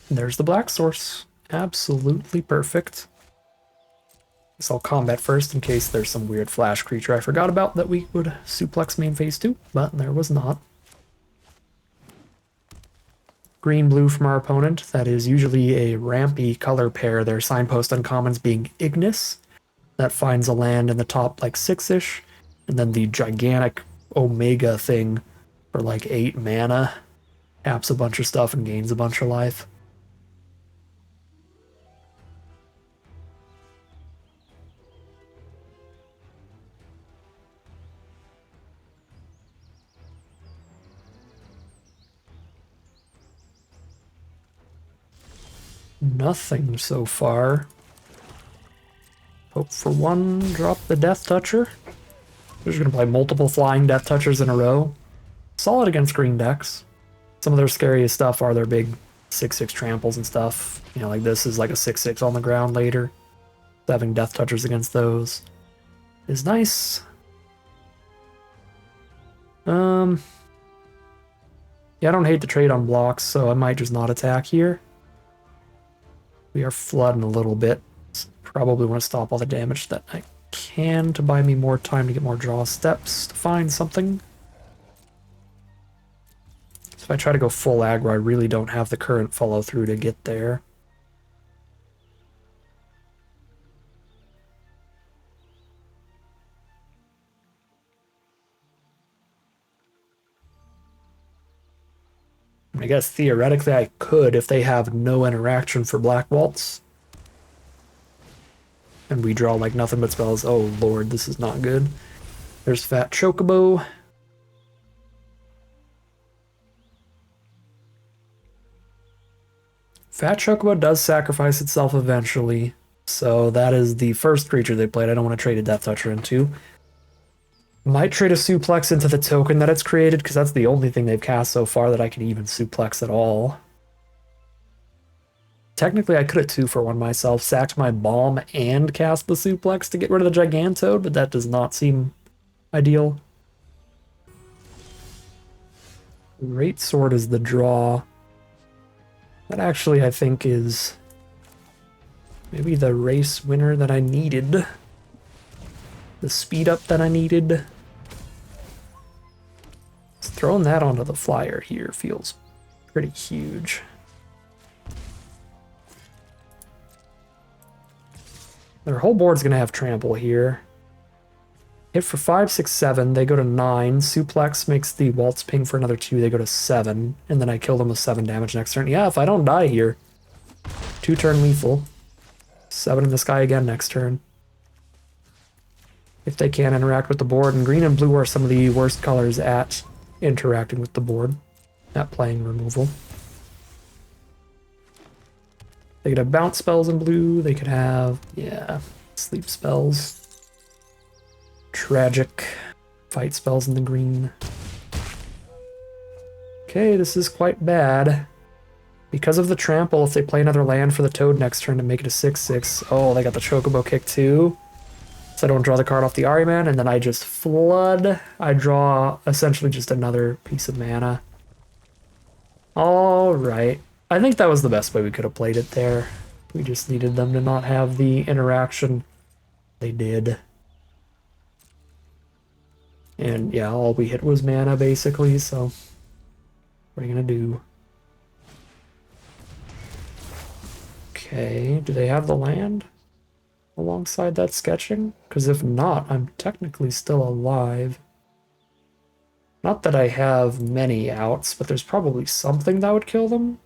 And there's the black source. Absolutely perfect. Guess I'll combat first in case there's some weird flash creature I forgot about that we would suplex main phase 2, but there was not. Green-blue from our opponent. That is usually a rampy color pair. Their signpost uncommons being Ignis. That finds a land in the top like 6-ish. And then the gigantic Omega thing for like 8 mana. Taps a bunch of stuff and gains a bunch of life. Nothing so far. Hope for 1, drop the Death Toucher. We're just going to play multiple flying Death Touchers in a row. Solid against green decks. Some of their scariest stuff are their big 6/6 tramples and stuff. You know, like this is like a 6/6 on the ground later. So having death touchers against those is nice. Yeah, I don't hate to trade on blocks, so I might just not attack here. We are flooding a little bit. Probably want to stop all the damage that I can to buy me more time to get more draw steps to find something. So if I try to go full aggro, I really don't have the current follow through to get there. I guess theoretically I could if they have no interaction for Black Waltz. And we draw like nothing but spells. Oh lord, this is not good. There's Fat Chocobo. Fat Chocobo does sacrifice itself eventually. So that is the first creature they played. I don't want to trade a Death Toucher into. Might trade a suplex into the token that it's created, because that's the only thing they've cast so far that I can even suplex at all. Technically, I could have 2-for-1 myself, sacked my bomb, and cast the suplex to get rid of the Gigantode, but that does not seem ideal. Great Sword is the draw. That actually, I think, is maybe the race winner that I needed. The speed up that I needed. Throwing that onto the flyer here feels pretty huge. Their whole board's going to have trample here. Hit for 5, 6, 7. They go to 9. Suplex makes the Waltz ping for another 2. They go to 7. And then I kill them with 7 damage next turn. Yeah, if I don't die here. 2-turn lethal. 7 in the sky again next turn. If they can't interact with the board. And green and blue are some of the worst colors at interacting with the board. At playing removal. They could have bounce spells in blue. They could have, yeah, sleep spells. Tragic fight spells in the green. Okay, this is quite bad. Because of the trample, if they play another land for the Toad next turn to make it a 6/6. Oh, they got the Chocobo kick too. So I don't draw the card off the Ariman, and then I just flood. I draw essentially just another piece of mana. Alright. I think that was the best way we could have played it there. We just needed them to not have the interaction. They did. And yeah, all we hit was mana basically, so what are you gonna do? Okay, do they have the land alongside that sketching? Because if not, I'm technically still alive. Not that I have many outs, but there's probably something that would kill them.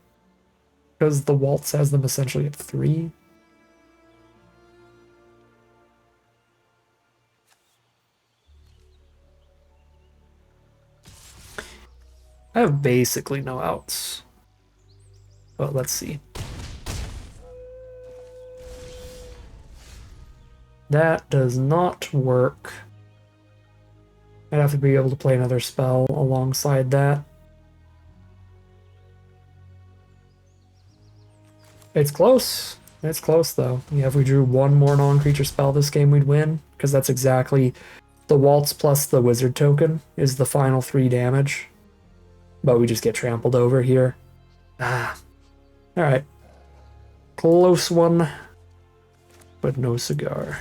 Because the Waltz has them essentially at 3. I have basically no outs. But let's see. That does not work. I'd have to be able to play another spell alongside that. It's close. It's close, though. Yeah, if we drew one more non-creature spell this game, we'd win. Because that's exactly... The Waltz plus the Wizard token is the final 3 damage. But we just get trampled over here. Ah. Alright. Close one. But no cigar.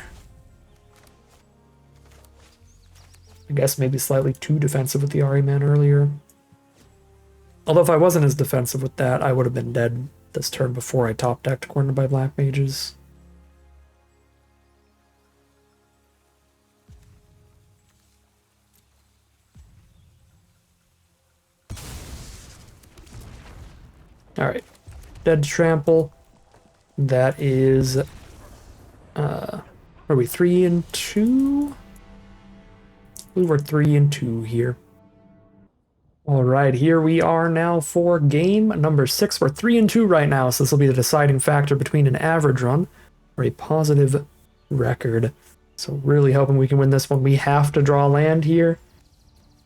I guess maybe slightly too defensive with the Ariman earlier. Although if I wasn't as defensive with that, I would have been dead this turn before I top decked cornered by black mages. Alright. Dead trample. That is... are we 3 and 2? We were 3 and 2 here. Alright, here we are now for game number 6. We're 3 and 2 right now, so this will be the deciding factor between an average run or a positive record. So really hoping we can win this one. We have to draw land here.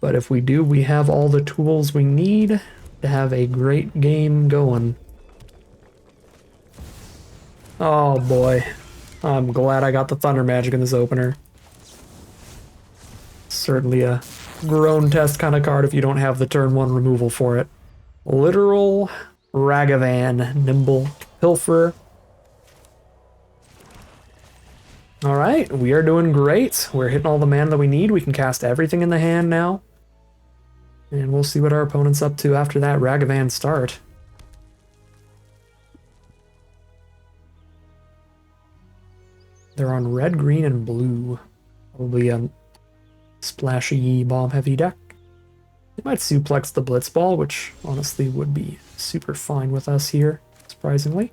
But if we do, we have all the tools we need. to have a great game going. Oh boy. I'm glad I got the Thunder Magic in this opener. Certainly a grown test kind of card if you don't have the turn 1 removal for it. Literal Ragavan, Nimble Pilfer. Alright, we are doing great. We're hitting all the mana that we need. We can cast everything in the hand now. And we'll see what our opponent's up to after that Ragavan start. They're on red, green, and blue. Probably a splashy bomb-heavy deck. They might suplex the Blitzball, which honestly would be super fine with us here, surprisingly.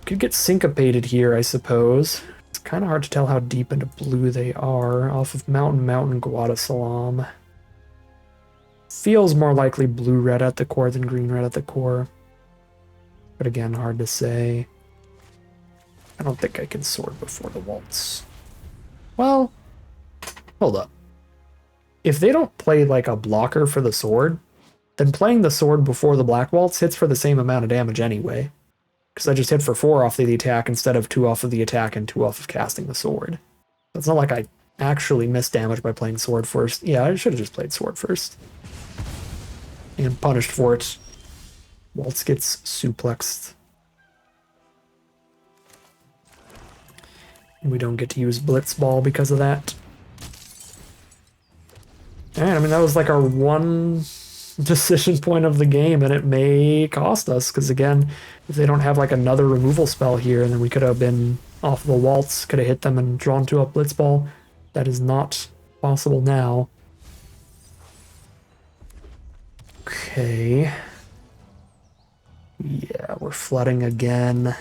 Could get syncopated here, I suppose. It's kind of hard to tell how deep into blue they are off of Mountain Guadasalam. Feels more likely blue-red at the core than green-red at the core. But again, hard to say. I don't think I can sword before the waltz. Well, hold up. If they don't play like a blocker for the sword, then playing the sword before the black waltz hits for the same amount of damage anyway. Because I just hit for 4 off of the attack instead of 2 off of the attack and 2 off of casting the sword. It's not like I actually missed damage by playing sword first. Yeah, I should have just played sword first. And punished for it. Waltz gets suplexed. And we don't get to use Blitzball because of that. And I mean, that was like our one decision point of the game, and it may cost us, because again, if they don't have like another removal spell here, then we could have been off the waltz, could have hit them and drawn to a Blitzball. That is not possible now. Okay. Yeah, we're flooding again.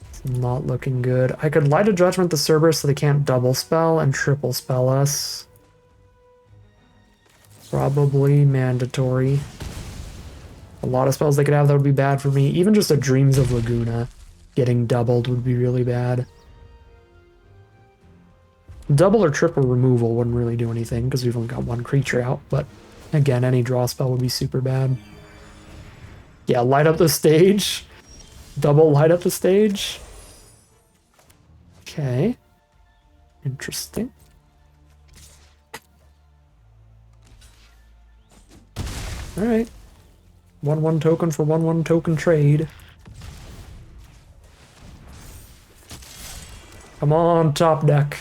It's not looking good. I could Light of Judgment the Cerberus so they can't double spell and triple spell us. Probably mandatory. A lot of spells they could have that would be bad for me. Even just a Dreams of Laguna getting doubled would be really bad. Double or triple removal wouldn't really do anything because we've only got one creature out, but again, any draw spell would be super bad. Yeah, light up the stage. Double light up the stage. Okay. Interesting. Alright. 1/1 token for 1/1 token trade. Come on, top deck.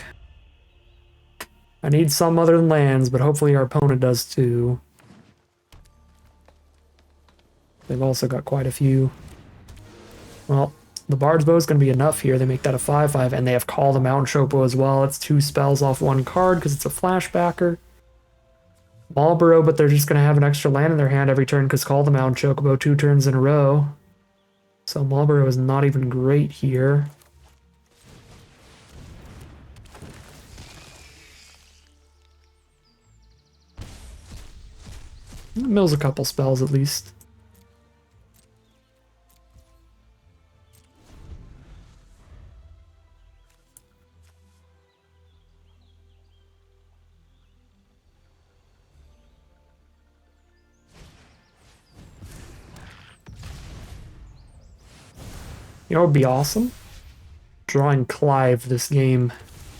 I need some other than lands, but hopefully our opponent does too. They've also got quite a few. Well, the Bard's Bow is going to be enough here. They make that a 5/5, and they have Call the Mountain Chopo as well. It's 2 spells off 1 card because it's a flashbacker. Marlborough, but they're just going to have an extra land in their hand every turn because Call the Mountain Chocobo 2 turns in a row. So Marlborough is not even great here. Mills a couple spells at least. You know what would be awesome? Drawing Clive this game.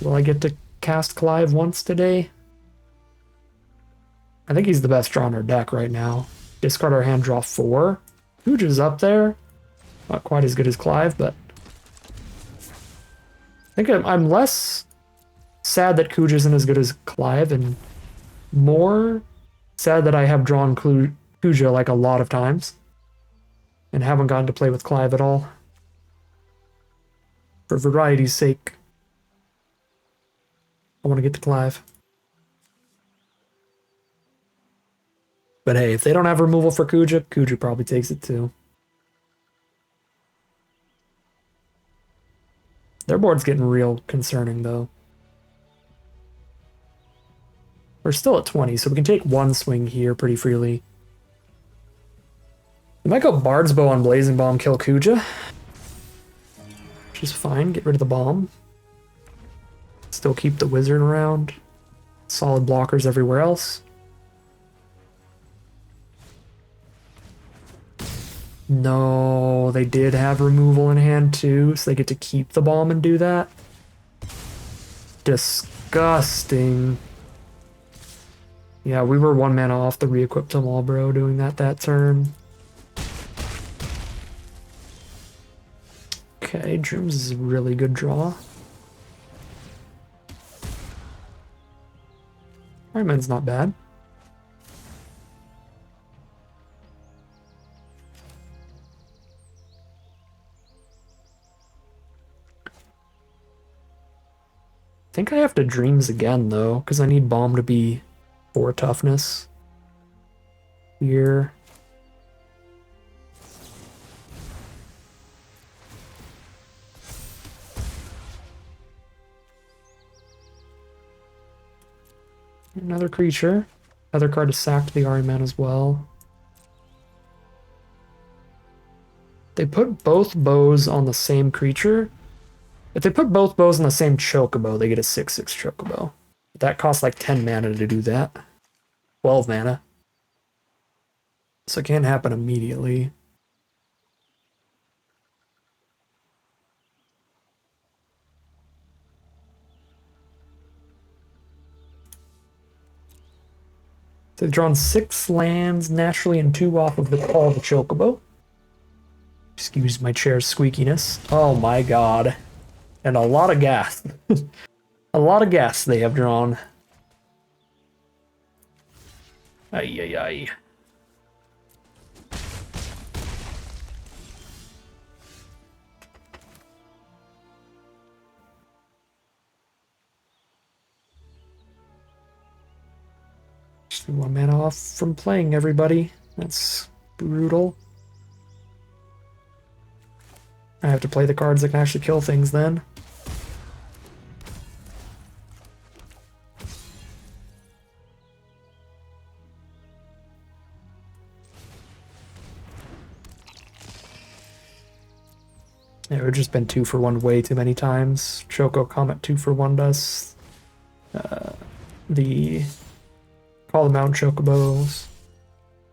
Will I get to cast Clive once today? I think he's the best draw in our deck right now. Discard our hand, draw 4. Kuja's up there. Not quite as good as Clive, but I think I'm less sad that Kuja isn't as good as Clive and more sad that I have drawn Kuja like a lot of times and haven't gotten to play with Clive at all. For variety's sake, I want to get to Clive. But hey, if they don't have removal for Kuja, Kuja probably takes it too. Their board's getting real concerning though. We're still at 20, so we can take one swing here pretty freely. We might go Bard's Bow on Blazing Bomb, kill Kuja. Which is fine, get rid of the bomb. Still keep the wizard around. Solid blockers everywhere else. No, they did have removal in hand too, so they get to keep the bomb and do that. Disgusting. Yeah, we were 1 mana off the re-equip to Malbro doing that turn. Okay, Drooms is a really good draw. Ironman's not bad. I think I have to Dreams again, though, because I need Bomb to be 4 toughness. Here. Another creature. Other card is sacked the Ahriman as well. They put both bows on the same creature. If they put both bows on the same Chocobo, they get a 6/6 Chocobo. That costs like 10 mana to do that. 12 mana. So it can't happen immediately. They've drawn 6 lands naturally and 2 off of the call of the Chocobo. Excuse my chair's squeakiness. Oh my god. And a lot of gas. A lot of gas they have drawn. Ay, ay, ay. Just 1 mana off from playing, everybody. That's brutal. I have to play the cards that can actually kill things then. It would have just been 2 for 1 way too many times. Choco Comet 2 for 1 does. The Call the Mountain Chocobos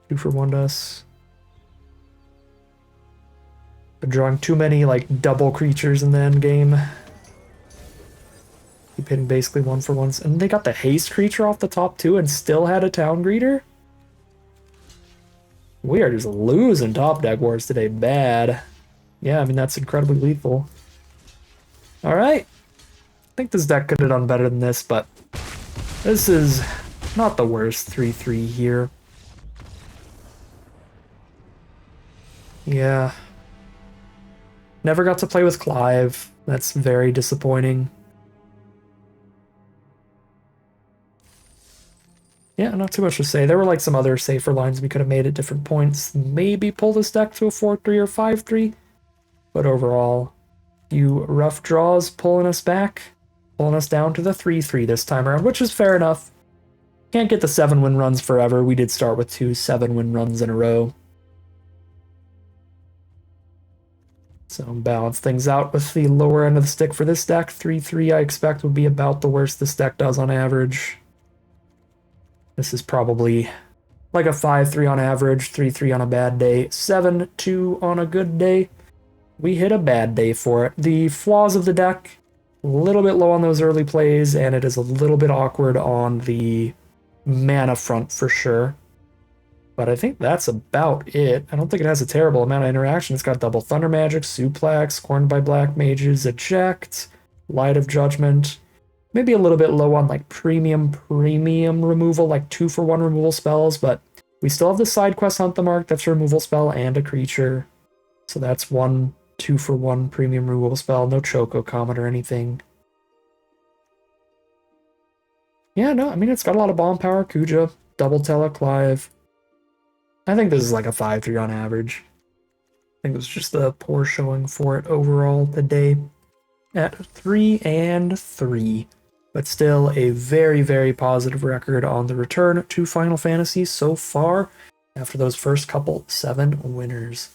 2 for 1 does. Been drawing too many like double creatures in the end game. Keep hitting basically 1 for 1s. And they got the haste creature off the top too and still had a town greeter? We are just losing top deck wars today bad. Yeah, I mean, that's incredibly lethal. Alright. I think this deck could have done better than this, but this is not the worst 3/3 here. Yeah. Never got to play with Clive. That's very disappointing. Yeah, not too much to say. There were like some other safer lines we could have made at different points. Maybe pull this deck to a 4/3 or 5/3. But overall, few rough draws pulling us back. Pulling us down to the 3/3 this time around, which is fair enough. Can't get the 7-win runs forever. We did start with 2 7-win runs in a row. So balance things out with the lower end of the stick for this deck. 3/3 I expect would be about the worst this deck does on average. This is probably like a 5/3 on average, 3/3 on a bad day, 7/2 on a good day. We hit a bad day for it. The flaws of the deck, a little bit low on those early plays, and it is a little bit awkward on the mana front for sure. But I think that's about it. I don't think it has a terrible amount of interaction. It's got double Thunder Magic, Suplex, Corned by Black Mages, Eject, Light of Judgment. Maybe a little bit low on like premium removal, like 2 for 1 removal spells, but we still have the side quest Hunt the Mark, that's a removal spell and a creature. So that's 1 2 for 1 premium removal spell, no Choco Comet or anything. Yeah, no, I mean, it's got a lot of bomb power, Kuja, double Tele, Clive. I think this is like a 5/3 on average. I think it was just a poor showing for it overall today at 3-3. But still a very, very positive record on the return to Final Fantasy so far after those first couple 7 winners.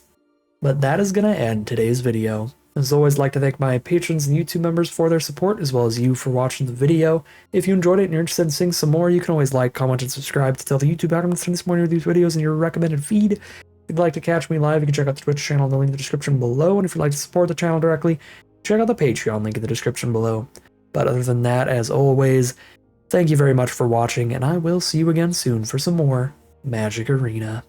But that is going to end today's video. As always, I'd like to thank my patrons and YouTube members for their support, as well as you for watching the video. If you enjoyed it and you're interested in seeing some more, you can always like, comment, and subscribe to tell the YouTube algorithm to send this more of these videos in your recommended feed. If you'd like to catch me live, you can check out the Twitch channel in the link in the description below. And if you'd like to support the channel directly, check out the Patreon link in the description below. But other than that, as always, thank you very much for watching, and I will see you again soon for some more Magic Arena.